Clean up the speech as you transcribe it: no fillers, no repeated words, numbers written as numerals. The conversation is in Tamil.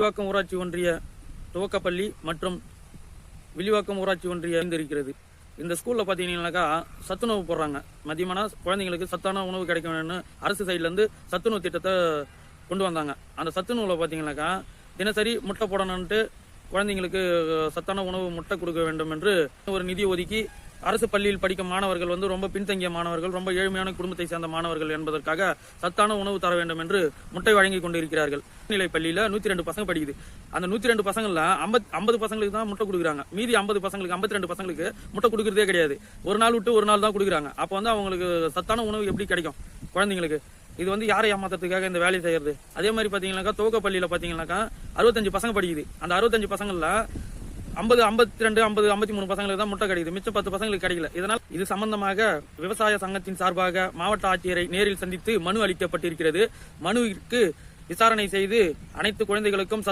வில்லிவாக்கம் ஊராட்சி ஒன்றிய துவக்கப்பள்ளி மற்றும் வில்லிவாக்கம் ஊராட்சி ஒன்றிய இருக்கிறது. இந்த ஸ்கூல்ல பாத்தீங்கன்னாக்கா சத்துணவு போடுறாங்க. மதியமான குழந்தைங்களுக்கு சத்தான உணவு கிடைக்கணும்னு அரசு சைட்ல இருந்து சத்துணவு திட்டத்தை கொண்டு வந்தாங்க. அந்த சத்துணவுல பாத்தீங்கன்னாக்கா தினசரி முட்டை போடணும்ட்டு குழந்தைங்களுக்கு சத்தான உணவு முட்டை கொடுக்க வேண்டும் என்று ஒரு நிதி ஒதுக்கி அரசு பள்ளியில் படிக்கும் மாணவர்கள் ரொம்ப பின்தங்கிய மாணவர்கள், ரொம்ப ஏழ்மையான குடும்பத்தை சேர்ந்த மாணவர்கள் என்பதற்காக சத்தான உணவு தர வேண்டும் என்று முட்டை வழங்கி கொண்டிருக்கிறார்கள். நிலை பள்ளியில 102 பசங்க படிக்குது. அந்த 102 பசங்கள்ல 50 பசங்களுக்கு தான் முட்டை கொடுக்குறாங்க. மீதி 50 பசங்களுக்கு 52 பசங்களுக்கு முட்டை கொடுக்கறதே கிடையாது. ஒரு நாள் விட்டு ஒரு நாள் தான் கொடுக்குறாங்க. அப்போ அவங்களுக்கு சத்தான உணவு எப்படி கிடைக்கும் குழந்தைங்களுக்கு? இது யாரை ஏமாத்துறதுக்காக இந்த வேலையை செய்யறது? அதே மாதிரி பாத்தீங்கன்னாக்கா துவக்க பள்ளியில பாத்தீங்கன்னாக்கா 65 பசங்க படிக்குது. அந்த 65 பசங்கள்ல 50, 52, 50, 53 பசங்களுக்கு தான் முட்டை கிடைக்குது. மிச்சம் 10 பசங்களுக்கு கிடைக்கல. இதனால் இது சம்பந்தமாக விவசாய சங்கத்தின் சார்பாக மாவட்ட ஆட்சியரை நேரில் சந்தித்து மனு அளிக்கப்பட்டிருக்கிறது. மனுவிற்கு விசாரணை செய்து அனைத்து குழந்தைகளுக்கும்